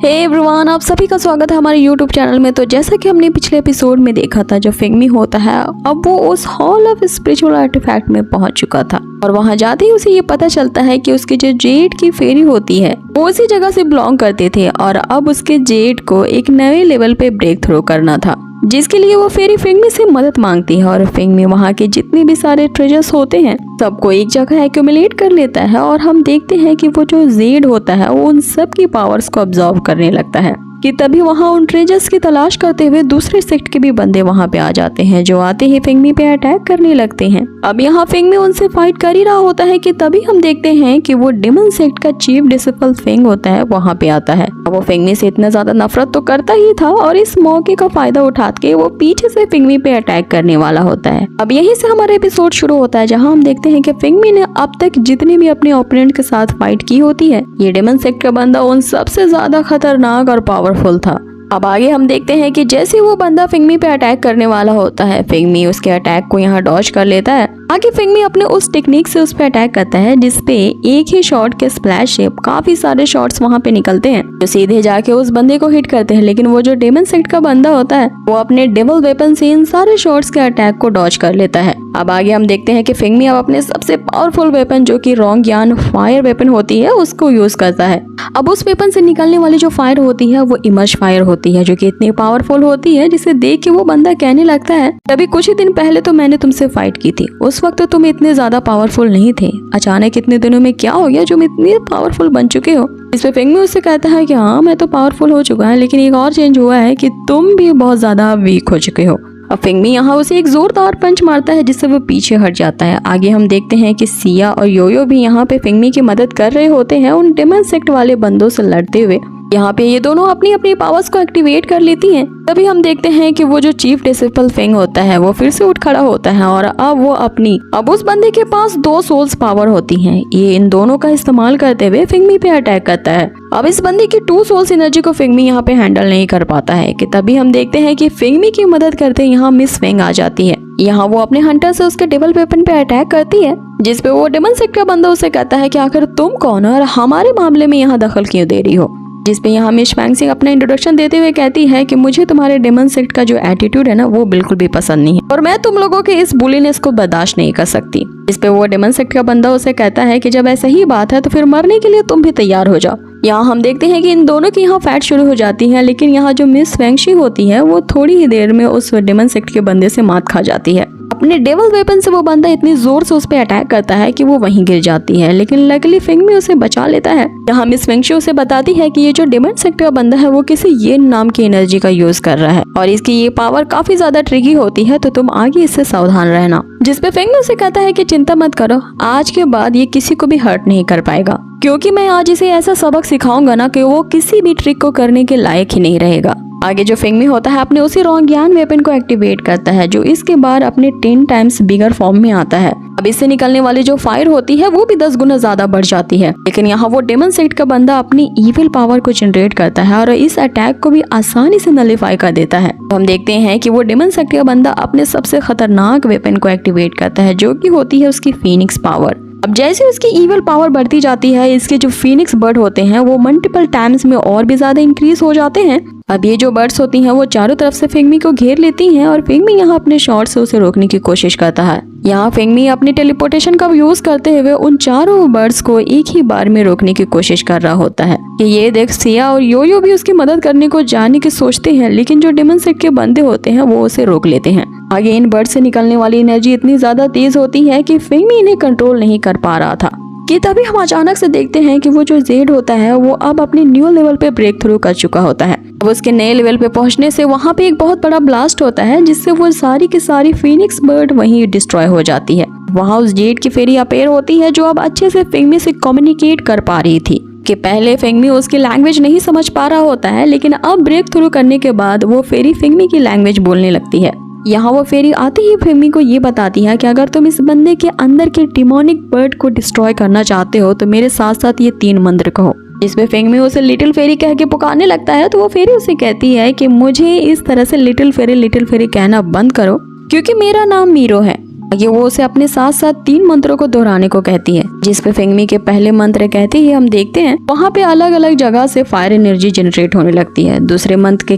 Hey everyone, आप सभी का स्वागत है हमारे यूट्यूब चैनल में। तो जैसा कि हमने पिछले एपिसोड में देखा था, जो फिंगमी होता है अब वो उस हॉल ऑफ स्पिरिचुअल आर्टिफैक्ट में पहुंच चुका था और वहां जाते ही उसे ये पता चलता है कि उसकी जो जेड की फेरी होती है वो उसी जगह से बिलोंग करते थे और अब उसके जेड को एक नए लेवल पे ब्रेक थ्रू करना था, जिसके लिए वो फेरी फिंगमी से मदद मांगती है। और फिंगमी वहाँ के जितने भी सारे ट्रेजर्स होते हैं सबको एक जगह एक्यूमुलेट कर लेता है और हम देखते हैं कि वो जो जेड होता है वो उन सब की पावर्स को ऑब्जर्व करने लगता है कि तभी वहाँ उन ट्रेजर्स की तलाश करते हुए दूसरे सेक्ट के भी बंदे वहाँ पे आ जाते हैं, जो आते ही फिंगमी पे अटैक करने लगते हैं। अब यहाँ फिंगमी उनसे फाइट कर ही रहा होता है कि तभी हम देखते हैं कि वो डेमन सेक्ट का चीफ डिसिपल फिंग होता है वहाँ पे आता है। अब वो फिंगमी से इतना ज्यादा नफरत तो करता ही था और इस मौके का फायदा उठा के वो पीछे से फिंगमी पे अटैक करने वाला होता है। अब यहीं से हमारा एपिसोड शुरू होता है, जहाँ हम देखते हैं कि फिंगमी ने अब तक जितने भी अपने ओपोनेंट के साथ फाइट की होती है, ये डेमन सेक्ट का बंदा उन सबसे ज्यादा खतरनाक और पावरफुल था। अब आगे हम देखते हैं कि जैसे वो बंदा फिंगमी पे अटैक करने वाला होता है, फिंगमी उसके अटैक को यहाँ डॉज कर लेता है। आगे फिंगमी अपने उस टेक्निक से उस पे अटैक करता है जिसपे एक ही शॉट के स्प्लैश शेप काफी सारे शॉट्स वहाँ पे निकलते हैं जो सीधे जाके उस बंदे को हिट करते हैं। लेकिन वो जो डेमन सेक्ट का बंदा होता है वो अपने डेवल वेपन से इन सारे शॉट्स के अटैक को डॉज कर लेता है। अब आगे हम देखते हैं कि फिंगमी अब अपने सबसे पावरफुल वेपन जो कि रोंगयान फायर वेपन होती है उसको यूज करता है। अब उस वेपन से निकलने वाली जो फायर होती है वो इमर्ज फायर होती है, जो कि इतनी पावरफुल होती है जिसे देख के वो बंदा कहने लगता है, अभी कुछ ही दिन पहले तो मैंने तुमसे फाइट की थी, उस वक्त तो तुम इतने ज्यादा पावरफुल नहीं थे, अचानक इतने दिनों में क्या हो गया जो इतने पावरफुल बन चुके हो। इस पे फिंगमी उससे कहता है कि हाँ मैं तो पावरफुल हो चुका है, लेकिन एक और चेंज हुआ है कि तुम भी बहुत ज्यादा वीक हो चुके हो। अब फिंगमी यहाँ उसे एक जोरदार पंच मारता है जिससे वो पीछे हट जाता है। आगे हम देखते हैं कि सिया और योयो भी यहाँ पे फिंगमी की मदद कर रहे होते हैं उन डेमन सेक्ट वाले बंदों से लड़ते हुए। यहाँ पे ये दोनों अपनी अपनी पावर्स को एक्टिवेट कर लेती हैं। तभी हम देखते हैं कि वो जो चीफ डिसिपल फिंग होता है वो फिर से उठ खड़ा होता है और अब उस बंदे के पास 2 सोल्स पावर होती हैं। ये इन दोनों का इस्तेमाल करते हुए फिंगमी पे अटैक करता है। अब इस बंदे की 2 सोल्स एनर्जी को फिंगमी यहाँ पे हैंडल नहीं कर पाता है कि तभी हम देखते हैं कि फिंगमी की मदद करते यहाँ मिस फिंग आ जाती है। यहाँ वो अपने हंटर से उसके डेवल वेपन पे अटैक करती है, जिसपे वो डेमन सेक्ट का बंदा उसे कहता है कि आखिर तुम कौन हो और हमारे मामले में यहाँ दखल क्यों दे रही हो। जिसपे यहाँ मिस फैंग अपना इंट्रोडक्शन देते हुए कहती है कि मुझे तुम्हारे डेमन सेक्ट का जो एटीट्यूड है ना वो बिल्कुल भी पसंद नहीं है और मैं तुम लोगों के इस बुलीनेस को बर्दाश्त नहीं कर सकती। जिसपे वो डेमन सेक्ट का बंदा उसे कहता है कि जब ऐसा ही बात है तो फिर मरने के लिए तुम भी तैयार हो जाओ। यहाँ हम देखते हैं कि इन दोनों की यहाँ फाइट शुरू हो जाती है, लेकिन यहाँ जो मिस फैंगशी होती है वो थोड़ी ही देर में उस डेमन सेक्ट के बंदे से मात खा जाती है। अपने डेवल वेपन से वो बंदा इतनी जोर से उस पे अटैक करता है कि वो वहीं गिर जाती है, लेकिन लकीली फिंगमी उसे बचा लेता है। यहाँ मिस फैंगशी उसे बताती है कि ये जो डेमन सेक्ट का बंदा है वो किसी येन नाम की एनर्जी का यूज कर रहा है और इसकी ये पावर काफी ज्यादा ट्रिकी होती है, तो तुम आगे इससे सावधान रहना। जिसपे फिंगमी उसे कहता है कि चिंता मत करो, आज के बाद ये किसी को भी हर्ट नहीं कर पाएगा, क्योंकि मैं आज इसे ऐसा सबक सिखाऊंगा ना कि वो किसी भी ट्रिक को करने के लायक ही नहीं रहेगा। आगे जो फिंगमी होता है अपने उसी रोंगयान वेपन को एक्टिवेट करता है, जो इसके बाद अपने 10 टाइम्स बिगर फॉर्म में आता है। अब इससे निकलने वाली जो फायर होती है वो भी 10 गुना ज्यादा बढ़ जाती है। लेकिन यहाँ वो डेमन सेक्ट का बंदा अपनी इविल पावर को जनरेट करता है और इस अटैक को भी आसानी से नलिफाई कर देता है। तो हम देखते हैं कि वो डेमन सेक्ट का बंदा अपने सबसे खतरनाक वेपन को एक्टिवेट करता है, जो की होती है उसकी फीनिक्स पावर। अब जैसे उसकी इविल पावर बढ़ती जाती है, इसके जो फीनिक्स बर्ड होते हैं वो मल्टीपल टाइम्स में और भी ज्यादा इंक्रीज हो जाते हैं। अब ये जो बर्ड्स होती हैं वो चारों तरफ से फिंगमी को घेर लेती हैं और फिंगमी यहाँ अपने शॉट से उसे रोकने की कोशिश करता है। यहाँ फिंगमी अपनी टेलीपोर्टेशन का यूज करते हुए उन चारों बर्ड्स को एक ही बार में रोकने की कोशिश कर रहा होता है। ये देख सिया और योयो भी उसकी मदद करने को जाने की सोचते हैं, लेकिन जो डेमन सेक्ट के बंदे होते हैं वो उसे रोक लेते हैं। आगे इन बर्ड से निकलने वाली एनर्जी इतनी ज्यादा तेज होती है कि फिंगमी इन्हें कंट्रोल नहीं कर पा रहा था कि तभी हम अचानक से देखते हैं कि वो जो जेड होता है वो अब अपने न्यू लेवल पे ब्रेक थ्रू कर चुका होता है। अब उसके नए लेवल पे पहुंचने से वहाँ पे एक बहुत बड़ा ब्लास्ट होता है, जिससे वो सारी की सारी फीनिक्स बर्ड वहीं डिस्ट्रॉय हो जाती है। वहाँ उस जेड की फेरी अपेयर होती है जो अब अच्छे से फिंगमी से कम्युनिकेट कर पा रही थी। कि पहले फिंगमी उसकी लैंग्वेज नहीं समझ पा रहा होता है, लेकिन अब ब्रेक थ्रू करने के बाद वो फेरी फिंगमी की लैंग्वेज बोलने लगती है। यहाँ वो फेरी आते ही फिंगमी को ये बताती है कि अगर तुम इस बंदे के अंदर के डिमोनिक बर्ड को डिस्ट्रॉय करना चाहते हो तो मेरे साथ साथ ये 3 मंत्र कहो। जिसमें फिंगमी उसे लिटिल फेरी कह के पुकारने लगता है, तो वो फेरी उसे कहती है कि मुझे इस तरह से लिटिल फेरी कहना बंद करो, क्योंकि मेरा नाम मीरो है ये वो उसे अपने साथ साथ 3 मंत्रों को दोहराने को कहती है, जिस पे फेंगमी के पहले मंत्र कहते ही हम देखते हैं वहाँ पे अलग अलग जगह से फायर एनर्जी जनरेट होने लगती है। दूसरा मंत्र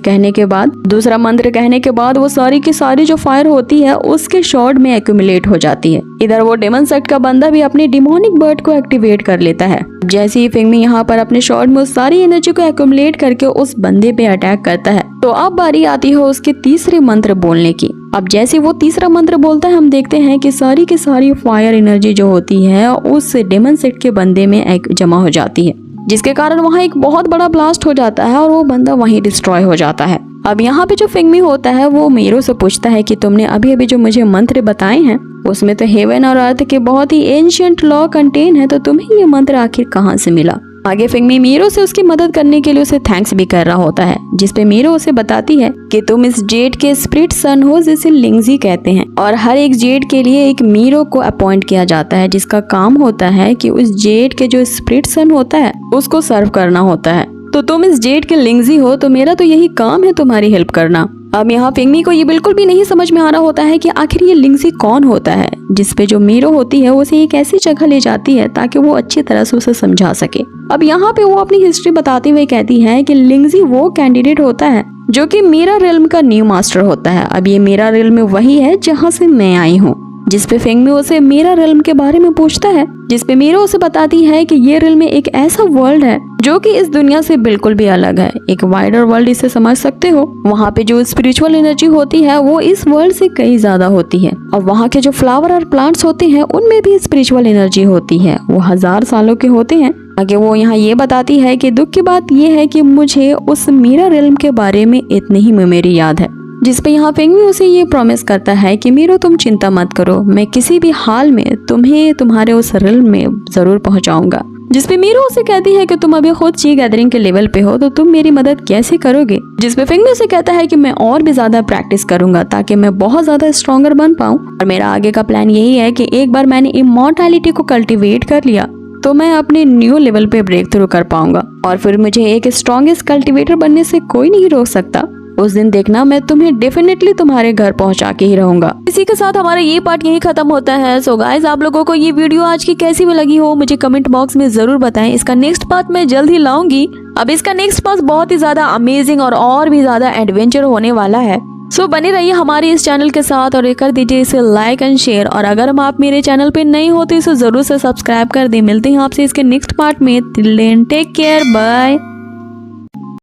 कहने के बाद वो सारी की सारी जो फायर होती है उसके शॉर्ट में एक्यूमुलेट हो जाती है। इधर वो डेमन सेक्ट का बंदा भी अपने डिमोनिक बर्ड को एक्टिवेट कर लेता है। जैसे ही फेंगमी यहाँ पर अपने शॉर्ट में उस सारी एनर्जी को एक्यूमुलेट करके उस बंदे पे अटैक करता है, तो अब बारी आती है उसके तीसरे मंत्र बोलने की। अब जैसे वो तीसरा मंत्र बोलता है हम देखते हैं कि सारी की सारी फायर एनर्जी जो होती है उस डेमन सेक्ट के बंदे में जमा हो जाती है, जिसके कारण वहाँ एक बहुत बड़ा ब्लास्ट हो जाता है और वो बंदा वहीं डिस्ट्रॉय हो जाता है। अब यहाँ पे जो फेंगमी होता है वो मीरो से पूछता है कि तुमने अभी अभी जो मुझे मंत्र बताए हैं उसमें तो हेवन और अर्थ के बहुत ही एंशिएंट लॉ कंटेन है, तो तुम्हें ये मंत्र आखिर कहाँ से मिला। आगे फेंगमी मीरो से उसकी मदद करने के लिए उसे थैंक्स भी कर रहा होता है, जिसपे मीरो उसे बताती है कि तुम इस जेड के स्पिरिट सन हो जिसे लिंगजी कहते हैं, और हर एक जेड के लिए एक मीरो को अपॉइंट किया जाता है जिसका काम होता है कि उस जेड के जो स्पिरिट सन होता है उसको सर्व करना होता है। तो तुम इस जेड के लिंगजी हो, तो मेरा तो यही काम है तुम्हारी हेल्प करना। अब यहाँ फेंगमी को ये बिल्कुल भी नहीं समझ में आ रहा होता है कि आखिर ये लिंगजी कौन होता है, जिसपे जो मीरो होती है उसे एक ऐसी जगह ले जाती है ताकि वो अच्छी तरह से उसे समझा सके। अब यहाँ पे वो अपनी हिस्ट्री बताते हुए कहती है कि लिंगजी वो कैंडिडेट होता है जो कि मेरा रिल्म का न्यू मास्टर होता है। अब ये मेरा रिल्म वही है जहाँ से मैं आई हूँ, जिसपे फेंगमी उसे मेरा रिल्म के बारे में पूछता है, जिसपे मीरो उसे बताती है कि ये रिल्म एक ऐसा वर्ल्ड है जो कि इस दुनिया से बिल्कुल भी अलग है, एक वाइडर वर्ल्ड इसे समझ सकते हो। वहाँ पे जो स्पिरिचुअल एनर्जी होती है वो इस वर्ल्ड से कई ज्यादा होती है, और वहाँ के जो फ्लावर और प्लांट्स होते हैं उनमें भी स्पिरिचुअल एनर्जी होती है, वो 1000 सालों के होते हैं। आगे वो यहाँ ये बताती है कि दुख की बात ये है कि मुझे उस मीरा रिल्म के बारे में इतनी ही मेमोरी याद है, जिसपे यहाँ फेंगमी उसे ये प्रॉमिस करता है कि मीरो तुम चिंता मत करो, मैं किसी भी हाल में तुम्हें तुम्हारे उस रिल्म में जरूर पहुंचाऊंगा। जिसपे मीरो उसे कहती है कि तुम अभी खुद ची गैदरिंग के लेवल पे हो, तो तुम मेरी मदद कैसे करोगे। जिसपे फेंगमी उसे कहता है कि मैं और भी ज्यादा प्रैक्टिस करूंगा ताकि मैं बहुत ज्यादा स्ट्रॉन्गर बन पाऊं, और मेरा आगे का प्लान यही है कि एक बार मैंने इमॉर्टैलिटी को कल्टिवेट कर लिया तो मैं अपने न्यू लेवल पे ब्रेक थ्रू कर पाऊंगा, और फिर मुझे एक स्ट्रॉन्गेस्ट कल्टिवेटर बनने से कोई नहीं रोक सकता। उस दिन देखना मैं तुम्हें डेफिनेटली तुम्हारे घर पहुंचा के ही रहूंगा। इसी के साथ हमारा ये पार्ट यही खत्म होता है। सो गाइस, आप लोगों को ये वीडियो आज की कैसी भी लगी हो मुझे कमेंट बॉक्स में जरूर बताएं। इसका नेक्स्ट पार्ट मैं जल्द ही लाऊंगी। अब इसका नेक्स्ट पार्ट बहुत ही ज्यादा अमेजिंग और भी ज्यादा एडवेंचर होने वाला है। सो बने रहिए हमारे इस चैनल के साथ और कर दीजिए इसे लाइक एंड शेयर, और अगर हम आप मेरे चैनल पे नहीं होते तो इसे जरूर से सब्सक्राइब कर दें। मिलते हैं आपसे इसके नेक्स्ट पार्ट में। Till then take care, bye.